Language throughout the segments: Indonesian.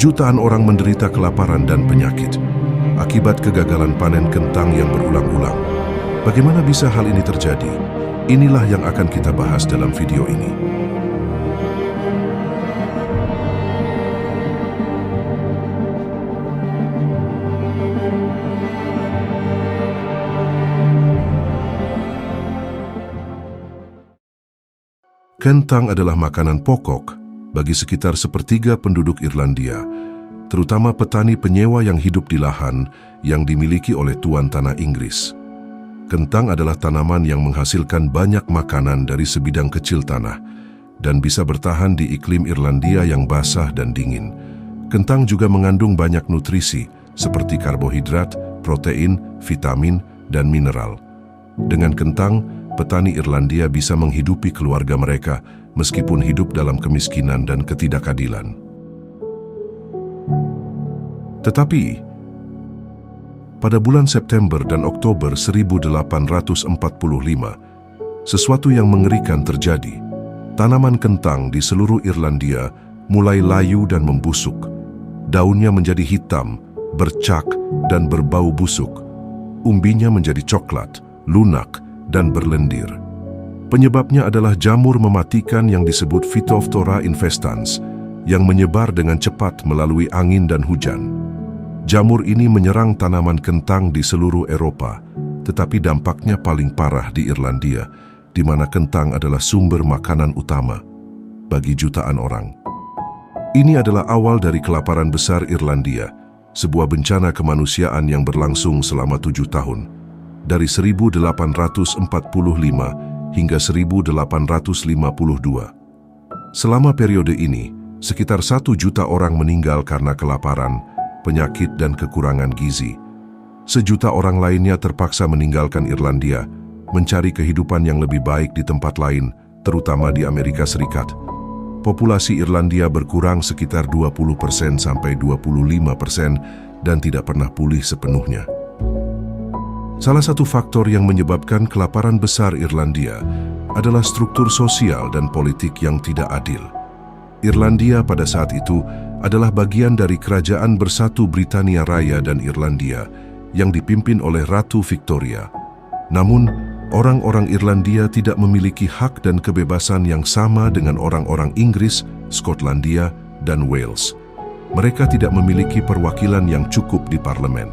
Jutaan orang menderita kelaparan dan penyakit akibat kegagalan panen kentang yang berulang-ulang. Bagaimana bisa hal ini terjadi? Inilah yang akan kita bahas dalam video ini. Kentang adalah makanan pokok bagi sekitar sepertiga penduduk Irlandia, terutama petani penyewa yang hidup di lahan yang dimiliki oleh tuan tanah Inggris. Kentang adalah tanaman yang menghasilkan banyak makanan dari sebidang kecil tanah dan bisa bertahan di iklim Irlandia yang basah dan dingin. Kentang juga mengandung banyak nutrisi seperti karbohidrat, protein, vitamin, dan mineral. Dengan kentang, petani Irlandia bisa menghidupi keluarga mereka meskipun hidup dalam kemiskinan dan ketidakadilan. Tetapi, pada bulan September dan Oktober 1845, sesuatu yang mengerikan terjadi. Tanaman kentang di seluruh Irlandia mulai layu dan membusuk. Daunnya menjadi hitam, bercak, dan berbau busuk. Umbinya menjadi coklat, lunak, dan berlendir. Penyebabnya adalah jamur mematikan yang disebut Phytophthora infestans yang menyebar dengan cepat melalui angin dan hujan. Jamur ini menyerang tanaman kentang di seluruh Eropa, tetapi dampaknya paling parah di Irlandia, di mana kentang adalah sumber makanan utama bagi jutaan orang. Ini adalah awal dari kelaparan besar Irlandia, sebuah bencana kemanusiaan yang berlangsung selama 7 tahun. Dari 1845 hingga 1852. Selama periode ini, sekitar 1 juta orang meninggal karena kelaparan, penyakit, dan kekurangan gizi. 1 juta orang lainnya terpaksa meninggalkan Irlandia, mencari kehidupan yang lebih baik di tempat lain, terutama di Amerika Serikat. Populasi Irlandia berkurang sekitar 20% sampai 25% dan tidak pernah pulih sepenuhnya. Salah satu faktor yang menyebabkan kelaparan besar Irlandia adalah struktur sosial dan politik yang tidak adil. Irlandia pada saat itu adalah bagian dari Kerajaan Bersatu Britania Raya dan Irlandia yang dipimpin oleh Ratu Victoria. Namun, orang-orang Irlandia tidak memiliki hak dan kebebasan yang sama dengan orang-orang Inggris, Skotlandia, dan Wales. Mereka tidak memiliki perwakilan yang cukup di parlemen,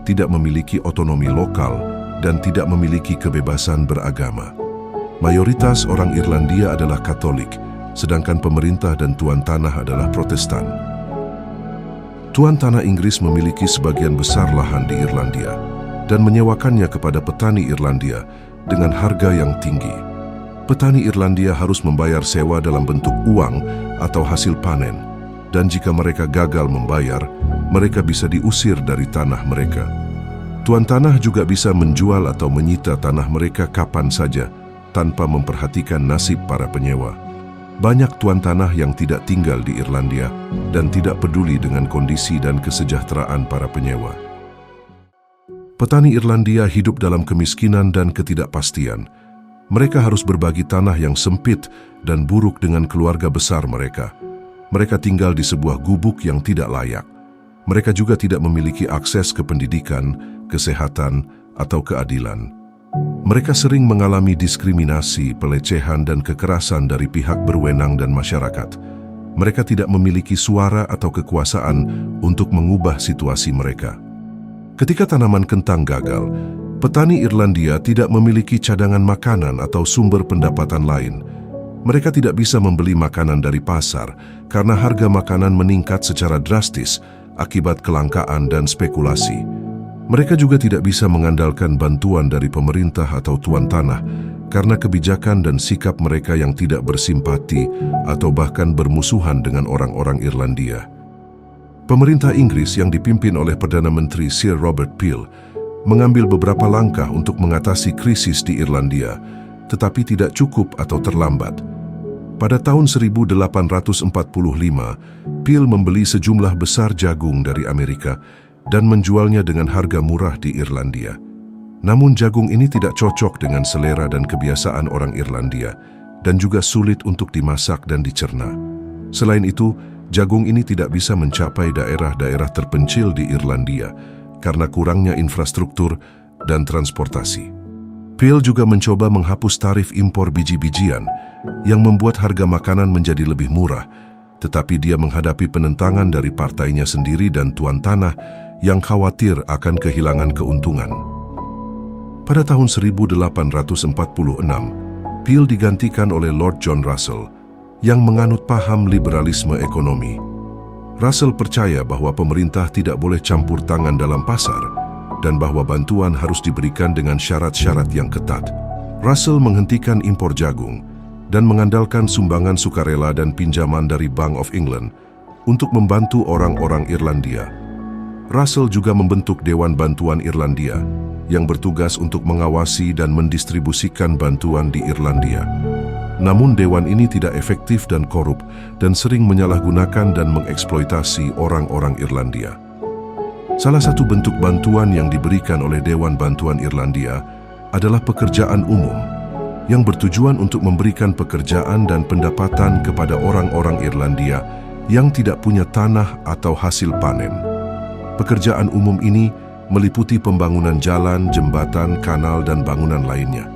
tidak memiliki otonomi lokal, dan tidak memiliki kebebasan beragama. Mayoritas orang Irlandia adalah Katolik, sedangkan pemerintah dan tuan tanah adalah Protestan. Tuan tanah Inggris memiliki sebagian besar lahan di Irlandia dan menyewakannya kepada petani Irlandia dengan harga yang tinggi. Petani Irlandia harus membayar sewa dalam bentuk uang atau hasil panen, dan jika mereka gagal membayar, mereka bisa diusir dari tanah mereka. Tuan tanah juga bisa menjual atau menyita tanah mereka kapan saja, tanpa memperhatikan nasib para penyewa. Banyak tuan tanah yang tidak tinggal di Irlandia dan tidak peduli dengan kondisi dan kesejahteraan para penyewa. Petani Irlandia hidup dalam kemiskinan dan ketidakpastian. Mereka harus berbagi tanah yang sempit dan buruk dengan keluarga besar mereka. Mereka tinggal di sebuah gubuk yang tidak layak. Mereka juga tidak memiliki akses ke pendidikan, kesehatan, atau keadilan. Mereka sering mengalami diskriminasi, pelecehan, dan kekerasan dari pihak berwenang dan masyarakat. Mereka tidak memiliki suara atau kekuasaan untuk mengubah situasi mereka. Ketika tanaman kentang gagal, petani Irlandia tidak memiliki cadangan makanan atau sumber pendapatan lain. Mereka tidak bisa membeli makanan dari pasar karena harga makanan meningkat secara drastis akibat kelangkaan dan spekulasi. Mereka juga tidak bisa mengandalkan bantuan dari pemerintah atau tuan tanah karena kebijakan dan sikap mereka yang tidak bersimpati atau bahkan bermusuhan dengan orang-orang Irlandia. Pemerintah Inggris yang dipimpin oleh Perdana Menteri Sir Robert Peel mengambil beberapa langkah untuk mengatasi krisis di Irlandia, tetapi tidak cukup atau terlambat. Pada tahun 1845, Peel membeli sejumlah besar jagung dari Amerika dan menjualnya dengan harga murah di Irlandia. Namun jagung ini tidak cocok dengan selera dan kebiasaan orang Irlandia dan juga sulit untuk dimasak dan dicerna. Selain itu, Jagung ini tidak bisa mencapai daerah-daerah terpencil di Irlandia karena kurangnya infrastruktur dan transportasi. Peel juga mencoba menghapus tarif impor biji-bijian yang membuat harga makanan menjadi lebih murah, tetapi dia menghadapi penentangan dari partainya sendiri dan tuan tanah yang khawatir akan kehilangan keuntungan. Pada tahun 1846, Peel digantikan oleh Lord John Russell yang menganut paham liberalisme ekonomi. Russell percaya bahwa pemerintah tidak boleh campur tangan dalam pasar dan bahwa bantuan harus diberikan dengan syarat-syarat yang ketat. Russell menghentikan impor jagung dan mengandalkan sumbangan sukarela dan pinjaman dari Bank of England untuk membantu orang-orang Irlandia. Russell juga membentuk Dewan Bantuan Irlandia yang bertugas untuk mengawasi dan mendistribusikan bantuan di Irlandia. Namun dewan ini tidak efektif dan korup dan sering menyalahgunakan dan mengeksploitasi orang-orang Irlandia. Salah satu bentuk bantuan yang diberikan oleh Dewan Bantuan Irlandia adalah pekerjaan umum yang bertujuan untuk memberikan pekerjaan dan pendapatan kepada orang-orang Irlandia yang tidak punya tanah atau hasil panen. Pekerjaan umum ini meliputi pembangunan jalan, jembatan, kanal, dan bangunan lainnya.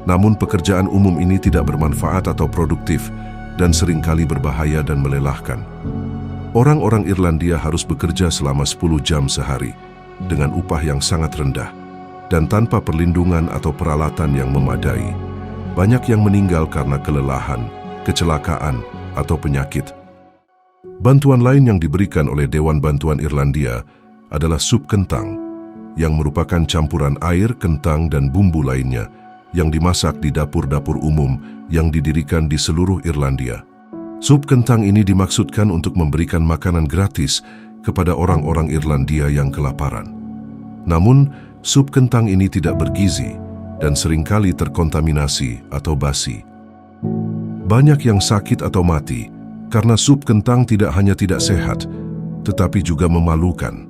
Namun pekerjaan umum ini tidak bermanfaat atau produktif dan seringkali berbahaya dan melelahkan. Orang-orang Irlandia harus bekerja selama 10 jam sehari dengan upah yang sangat rendah dan tanpa perlindungan atau peralatan yang memadai. Banyak yang meninggal karena kelelahan, kecelakaan, atau penyakit. Bantuan lain yang diberikan oleh Dewan Bantuan Irlandia adalah sup kentang, yang merupakan campuran air, kentang, dan bumbu lainnya yang dimasak di dapur-dapur umum yang didirikan di seluruh Irlandia. Sup kentang ini dimaksudkan untuk memberikan makanan gratis kepada orang-orang Irlandia yang kelaparan. Namun, sup kentang ini tidak bergizi dan seringkali terkontaminasi atau basi. Banyak yang sakit atau mati karena sup kentang tidak hanya tidak sehat, tetapi juga memalukan.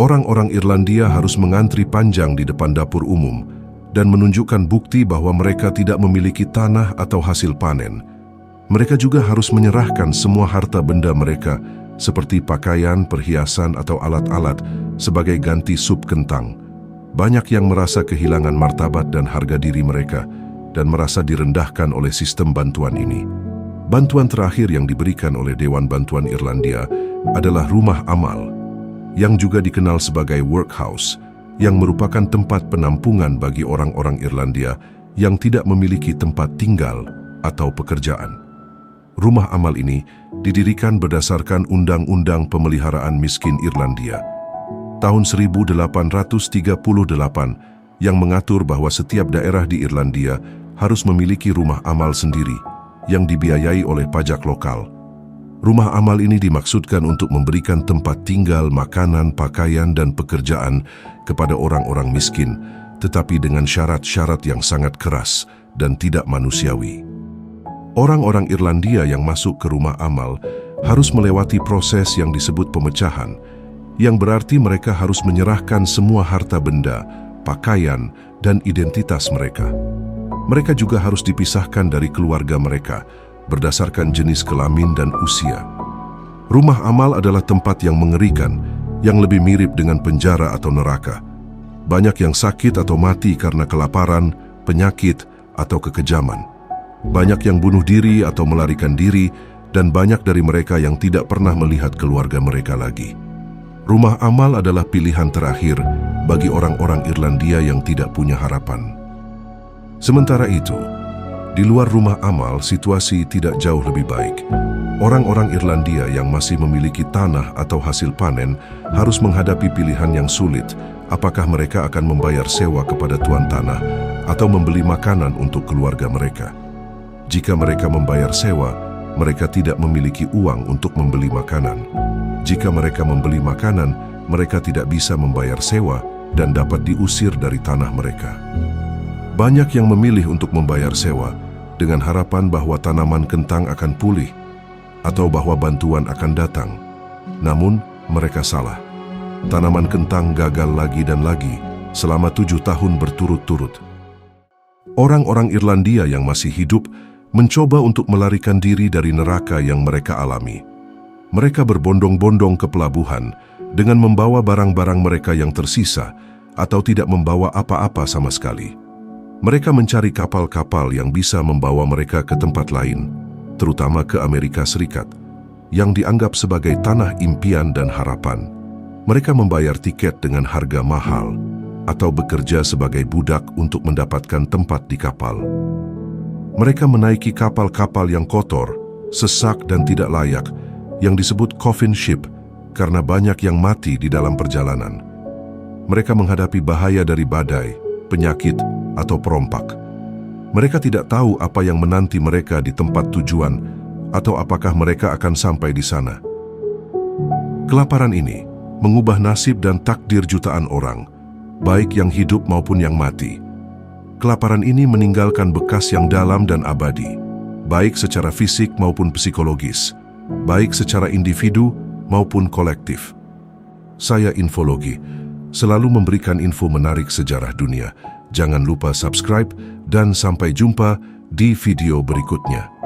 Orang-orang Irlandia harus mengantri panjang di depan dapur umum dan menunjukkan bukti bahwa mereka tidak memiliki tanah atau hasil panen. Mereka juga harus menyerahkan semua harta benda mereka seperti pakaian, perhiasan, atau alat-alat sebagai ganti sup kentang. Banyak yang merasa kehilangan martabat dan harga diri mereka dan merasa direndahkan oleh sistem bantuan ini. Bantuan terakhir yang diberikan oleh Dewan Bantuan Irlandia adalah rumah amal, yang juga dikenal sebagai workhouse, yang merupakan tempat penampungan bagi orang-orang Irlandia yang tidak memiliki tempat tinggal atau pekerjaan. Rumah amal ini didirikan berdasarkan Undang-Undang Pemeliharaan Miskin Irlandia tahun 1838 yang mengatur bahwa setiap daerah di Irlandia harus memiliki rumah amal sendiri yang dibiayai oleh pajak lokal. Rumah amal ini dimaksudkan untuk memberikan tempat tinggal, makanan, pakaian, dan pekerjaan kepada orang-orang miskin, tetapi dengan syarat-syarat yang sangat keras dan tidak manusiawi. Orang-orang Irlandia yang masuk ke rumah amal harus melewati proses yang disebut pemecahan, yang berarti mereka harus menyerahkan semua harta benda, pakaian, dan identitas mereka. Mereka juga harus dipisahkan dari keluarga mereka berdasarkan jenis kelamin dan usia. Rumah amal adalah tempat yang mengerikan, yang lebih mirip dengan penjara atau neraka. Banyak yang sakit atau mati karena kelaparan, penyakit, atau kekejaman. Banyak yang bunuh diri atau melarikan diri, dan banyak dari mereka yang tidak pernah melihat keluarga mereka lagi. Rumah amal adalah pilihan terakhir bagi orang-orang Irlandia yang tidak punya harapan. Sementara itu, di luar rumah amal, situasi tidak jauh lebih baik. Orang-orang Irlandia yang masih memiliki tanah atau hasil panen harus menghadapi pilihan yang sulit, apakah mereka akan membayar sewa kepada tuan tanah atau membeli makanan untuk keluarga mereka. Jika mereka membayar sewa, mereka tidak memiliki uang untuk membeli makanan. Jika mereka membeli makanan, mereka tidak bisa membayar sewa dan dapat diusir dari tanah mereka. Banyak yang memilih untuk membayar sewa dengan harapan bahwa tanaman kentang akan pulih atau bahwa bantuan akan datang. Namun, mereka salah. Tanaman kentang gagal lagi dan lagi selama 7 tahun berturut-turut. Orang-orang Irlandia yang masih hidup mencoba untuk melarikan diri dari neraka yang mereka alami. Mereka berbondong-bondong ke pelabuhan dengan membawa barang-barang mereka yang tersisa atau tidak membawa apa-apa sama sekali. Mereka mencari kapal-kapal yang bisa membawa mereka ke tempat lain, terutama ke Amerika Serikat, yang dianggap sebagai tanah impian dan harapan. Mereka membayar tiket dengan harga mahal atau bekerja sebagai budak untuk mendapatkan tempat di kapal. Mereka menaiki kapal-kapal yang kotor, sesak dan tidak layak, yang disebut coffin ship karena banyak yang mati di dalam perjalanan. Mereka menghadapi bahaya dari badai, penyakit, atau perompak. Mereka tidak tahu apa yang menanti mereka di tempat tujuan atau apakah mereka akan sampai di sana. Kelaparan ini mengubah nasib dan takdir jutaan orang, baik yang hidup maupun yang mati. Kelaparan ini meninggalkan bekas yang dalam dan abadi, baik secara fisik maupun psikologis, baik secara individu maupun kolektif. Saya Infologi, selalu memberikan info menarik sejarah dunia. Jangan lupa subscribe dan sampai jumpa di video berikutnya.